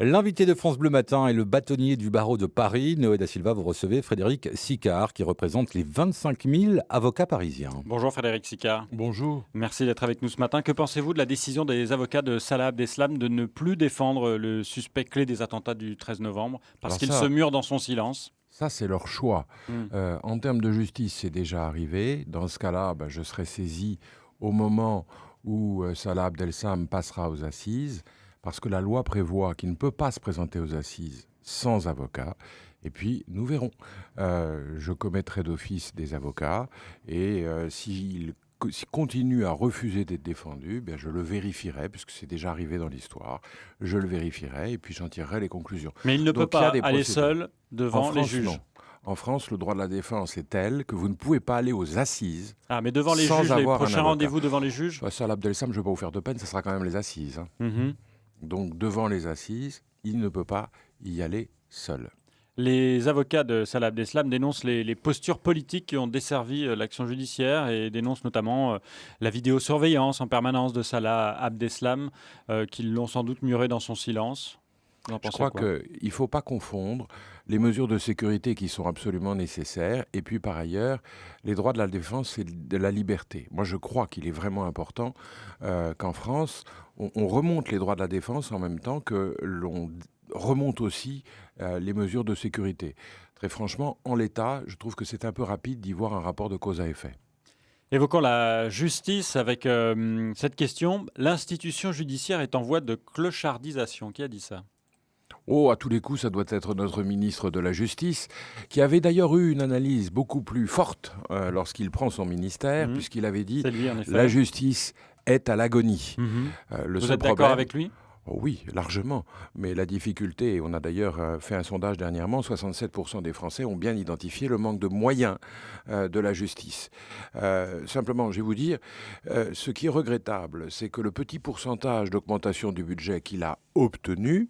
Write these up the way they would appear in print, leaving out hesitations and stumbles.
L'invité de France Bleu Matin est le bâtonnier du barreau de Paris. Noé da Silva, vous recevez Frédéric Sicard, qui représente les 25 000 avocats parisiens. Bonjour Frédéric Sicard. Bonjour. Merci d'être avec nous ce matin. Que pensez-vous de la décision des avocats de Salah Abdeslam de ne plus défendre le suspect clé des attentats du 13 novembre parce qu'il se mure dans son silence? Ça, c'est leur choix. En termes de justice, c'est déjà arrivé. Dans ce cas-là, je serai saisi au moment où Salah Abdeslam passera aux assises, parce que la loi prévoit qu'il ne peut pas se présenter aux assises sans avocat. Et puis, nous verrons. Je commettrai d'office des avocats, et s'il continue à refuser d'être défendu, je le vérifierai, puisque c'est déjà arrivé dans l'histoire. Je le vérifierai, et puis j'en tirerai les conclusions. Mais il ne peut pas aller seul devant les juges. Non. En France, le droit de la défense est tel que vous ne pouvez pas aller aux assises. Ah, mais devant les juges, les prochains rendez-vous devant les juges Salah Abdeslam, je ne vais pas vous faire de peine, ce sera quand même les assises. Donc, devant les assises, il ne peut pas y aller seul. Les avocats de Salah Abdeslam dénoncent les postures politiques qui ont desservi l'action judiciaire et dénoncent notamment la vidéosurveillance en permanence de Salah Abdeslam, qui l'ont sans doute muré dans son silence. Je crois qu'il ne faut pas confondre les mesures de sécurité qui sont absolument nécessaires et puis par ailleurs, les droits de la défense et de la liberté. Moi, je crois qu'il est vraiment important qu'en France, on remonte les droits de la défense en même temps que l'on remonte aussi les mesures de sécurité. Très franchement, en l'état, je trouve que c'est un peu rapide d'y voir un rapport de cause à effet. Évoquons la justice avec cette question. L'institution judiciaire est en voie de clochardisation. Qui a dit ça ? À tous les coups, ça doit être notre ministre de la Justice, qui avait d'ailleurs eu une analyse beaucoup plus forte lorsqu'il prend son ministère, puisqu'il avait dit « la justice est à l'agonie ». Vous êtes d'accord avec lui ? Oui, largement. Mais la difficulté, on a d'ailleurs fait un sondage dernièrement, 67% des Français ont bien identifié le manque de moyens de la justice. Simplement, je vais vous dire, ce qui est regrettable, c'est que le petit pourcentage d'augmentation du budget qu'il a obtenu,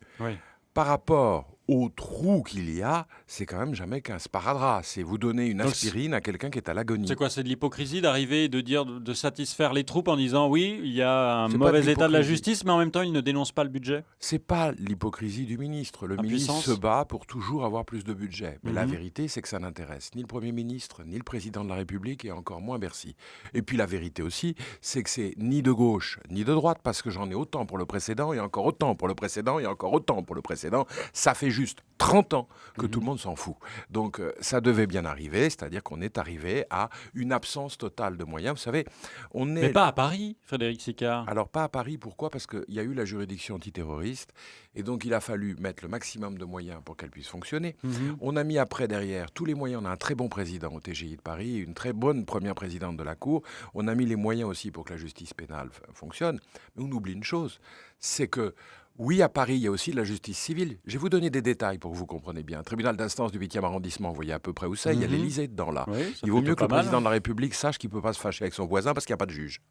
par rapport au trou qu'il y a, c'est quand même jamais qu'un sparadrap. C'est vous donner une aspirine à quelqu'un qui est à l'agonie. C'est quoi? C'est de l'hypocrisie d'arriver et de dire, de satisfaire les troupes en disant oui, il y a un mauvais état de la justice, mais en même temps, il ne dénonce pas le budget? C'est pas l'hypocrisie du ministre. Le ministre se bat pour toujours avoir plus de budget. Mais la vérité, c'est que ça n'intéresse ni le Premier ministre, ni le Président de la République, et encore moins Bercy. Et puis la vérité aussi, c'est que c'est ni de gauche, ni de droite, parce que j'en ai autant pour le précédent, et encore autant pour le précédent, et encore autant pour le précédent. Ça fait juste 30 ans que tout le monde s'en fout. Donc ça devait bien arriver, c'est-à-dire qu'on est arrivé à une absence totale de moyens. Vous savez, on est... Mais pas à Paris, Frédéric Sicard. Alors pas à Paris, pourquoi ? Parce qu'il y a eu la juridiction antiterroriste, et donc il a fallu mettre le maximum de moyens pour qu'elle puisse fonctionner. On a mis après, derrière, tous les moyens. On a un très bon président au TGI de Paris, une très bonne première présidente de la Cour. On a mis les moyens aussi pour que la justice pénale fonctionne. Mais on oublie une chose, c'est que oui, à Paris, il y a aussi de la justice civile. Je vais vous donner des détails pour que vous compreniez bien. Tribunal d'instance du 8e arrondissement, vous voyez à peu près où c'est. Il y a l'Élysée dedans, là. Oui, il vaut mieux que le président de la République sache qu'il ne peut pas se fâcher avec son voisin parce qu'il n'y a pas de juge.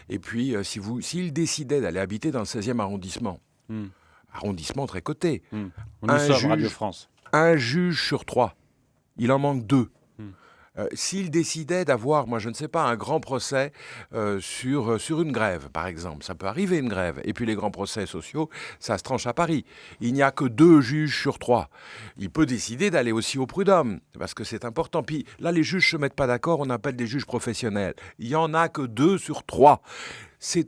Et puis, s'il décidait d'aller habiter dans le 16e arrondissement, arrondissement très coté, Radio France. Un juge sur 3, il en manque 2. S'il décidait d'avoir, moi je ne sais pas, un grand procès sur une grève, par exemple, ça peut arriver une grève, et puis les grands procès sociaux, ça se tranche à Paris. Il n'y a que 2 juges sur 3. Il peut décider d'aller aussi au prud'homme, parce que c'est important. Puis là, les juges ne se mettent pas d'accord, on appelle des juges professionnels. Il n'y en a que 2 sur 3.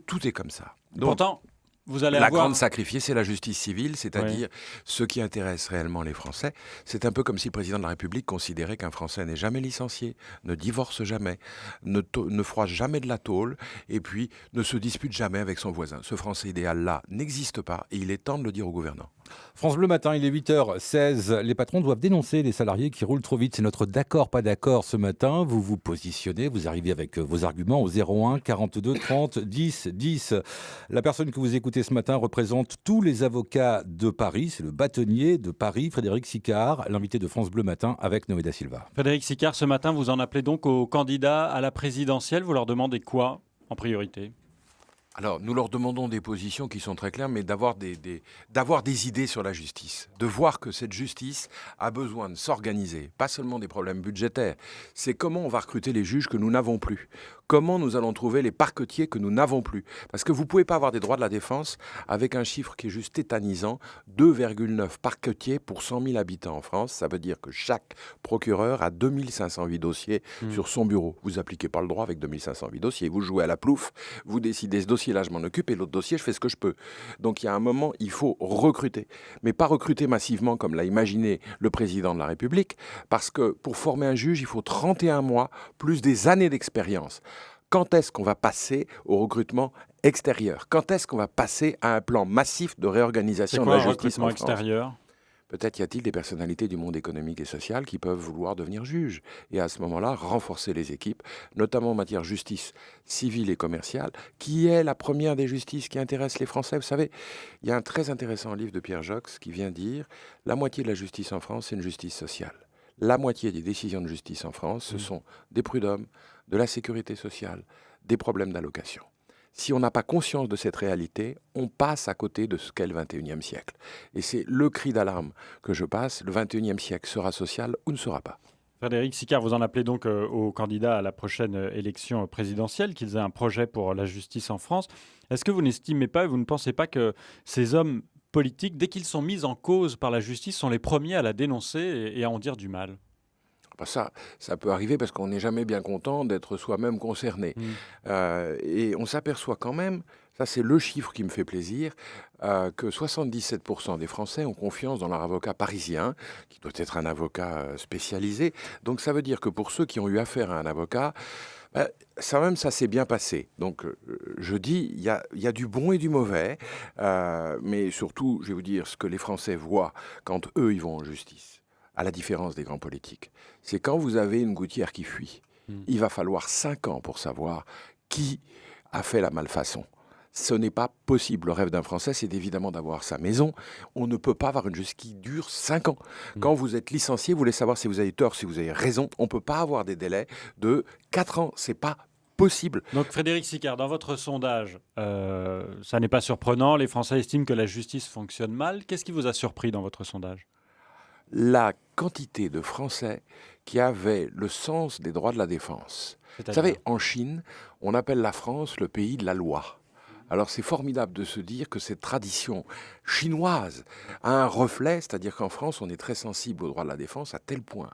Tout est comme ça. Donc, pourtant, vous allez la grande sacrifiée, c'est la justice civile, c'est-à-dire ce qui intéresse réellement les Français. C'est un peu comme si le président de la République considérait qu'un Français n'est jamais licencié, ne divorce jamais, ne froisse jamais de la tôle, et puis ne se dispute jamais avec son voisin. Ce Français idéal-là n'existe pas, et il est temps de le dire aux gouvernants. France Bleu Matin, il est 8h16. Les patrons doivent dénoncer les salariés qui roulent trop vite. C'est notre d'accord, pas d'accord ce matin. Vous vous positionnez, vous arrivez avec vos arguments au 01 42 30 10 10. La personne que vous écoutez ce matin représente tous les avocats de Paris. C'est le bâtonnier de Paris, Frédéric Sicard, l'invité de France Bleu Matin avec Noé da Silva. Frédéric Sicard, ce matin, vous en appelez donc aux candidats à la présidentielle. Vous leur demandez quoi en priorité ? Alors, nous leur demandons des positions qui sont très claires, mais d'avoir des idées sur la justice. De voir que cette justice a besoin de s'organiser. Pas seulement des problèmes budgétaires. C'est comment on va recruter les juges que nous n'avons plus. Comment nous allons trouver les parquetiers que nous n'avons plus. Parce que vous ne pouvez pas avoir des droits de la défense avec un chiffre qui est juste tétanisant. 2,9 parquetiers pour 100 000 habitants en France. Ça veut dire que chaque procureur a 2508 dossiers sur son bureau. Vous n'appliquez pas le droit avec 2508 dossiers. Vous jouez à la plouffe. Vous décidez ce dossier-là, je m'en occupe, et l'autre dossier, je fais ce que je peux. Donc il y a un moment, il faut recruter. Mais pas recruter massivement comme l'a imaginé le président de la République, parce que pour former un juge, il faut 31 mois plus des années d'expérience. Quand est-ce qu'on va passer au recrutement extérieur? Quand est-ce qu'on va passer à un plan massif de réorganisation de la justice en France? Extérieur? Peut-être y a-t-il des personnalités du monde économique et social qui peuvent vouloir devenir juges. Et à ce moment-là, renforcer les équipes, notamment en matière de justice civile et commerciale, qui est la première des justices qui intéresse les Français. Vous savez, il y a un très intéressant livre de Pierre Jox qui vient dire « La moitié de la justice en France, c'est une justice sociale. La moitié des décisions de justice en France, ce sont des prud'hommes, de la sécurité sociale, des problèmes d'allocation. » Si on n'a pas conscience de cette réalité, on passe à côté de ce qu'est le XXIe siècle. Et c'est le cri d'alarme que je passe. Le XXIe siècle sera social ou ne sera pas. Frédéric Sicard, vous en appelez donc aux candidats à la prochaine élection présidentielle, qu'ils aient un projet pour la justice en France. Est-ce que vous n'estimez pas, vous ne pensez pas que ces hommes politiques, dès qu'ils sont mis en cause par la justice, sont les premiers à la dénoncer et à en dire du mal? Ça peut arriver parce qu'on n'est jamais bien content d'être soi-même concerné. Et on s'aperçoit quand même, ça c'est le chiffre qui me fait plaisir, que 77% des Français ont confiance dans leur avocat parisien, qui doit être un avocat spécialisé. Donc ça veut dire que pour ceux qui ont eu affaire à un avocat, ça s'est bien passé. Donc je dis, il y a du bon et du mauvais, mais surtout, je vais vous dire, ce que les Français voient quand eux, ils vont en justice, à la différence des grands politiques, c'est quand vous avez une gouttière qui fuit, il va falloir 5 ans pour savoir qui a fait la malfaçon. Ce n'est pas possible. Le rêve d'un Français, c'est évidemment d'avoir sa maison. On ne peut pas avoir une justice qui dure 5 ans. Quand vous êtes licencié, vous voulez savoir si vous avez tort, si vous avez raison. On ne peut pas avoir des délais de 4 ans. C'est pas possible. Donc Frédéric Sicard, dans votre sondage, ça n'est pas surprenant. Les Français estiment que la justice fonctionne mal. Qu'est-ce qui vous a surpris dans votre sondage? La quantité de Français qui avaient le sens des droits de la défense. Vous savez, en Chine, on appelle la France le pays de la loi. Alors c'est formidable de se dire que cette tradition chinoise a un reflet, c'est-à-dire qu'en France, on est très sensible aux droits de la défense à tel point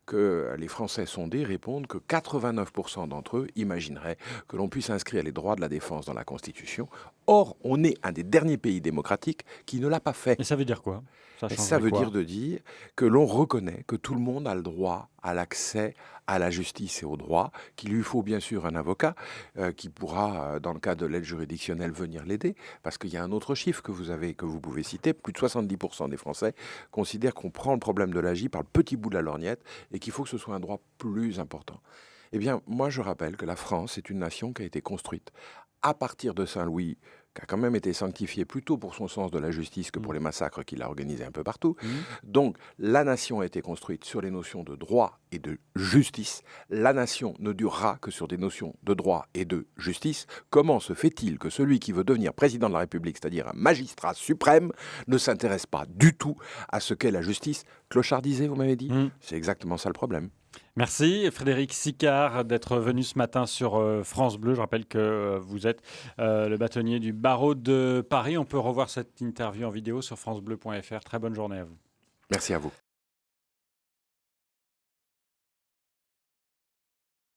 que les Français sondés répondent que 89% d'entre eux imagineraient que l'on puisse inscrire les droits de la défense dans la Constitution. Or, on est un des derniers pays démocratiques qui ne l'a pas fait. Et ça veut dire quoi? Ça veut dire que l'on reconnaît que tout le monde a le droit à l'accès à la justice et au droit, qu'il lui faut bien sûr un avocat qui pourra, dans le cas de l'aide juridictionnelle, venir l'aider, parce qu'il y a un autre chiffre que vous pouvez citer, plus de 70% des Français considèrent qu'on prend le problème de l'AJ par le petit bout de la lorgnette et qu'il faut que ce soit un droit plus important. Eh bien, moi je rappelle que la France est une nation qui a été construite à partir de Saint-Louis, qui a quand même été sanctifié plutôt pour son sens de la justice que pour les massacres qu'il a organisés un peu partout. Donc, la nation a été construite sur les notions de droit et de justice. La nation ne durera que sur des notions de droit et de justice. Comment se fait-il que celui qui veut devenir président de la République, c'est-à-dire un magistrat suprême, ne s'intéresse pas du tout à ce qu'est la justice? Clochardisé, vous m'avez dit? C'est exactement ça le problème. Merci Frédéric Sicard d'être venu ce matin sur France Bleu. Je rappelle que vous êtes le bâtonnier du barreau de Paris. On peut revoir cette interview en vidéo sur francebleu.fr. Très bonne journée à vous. Merci à vous.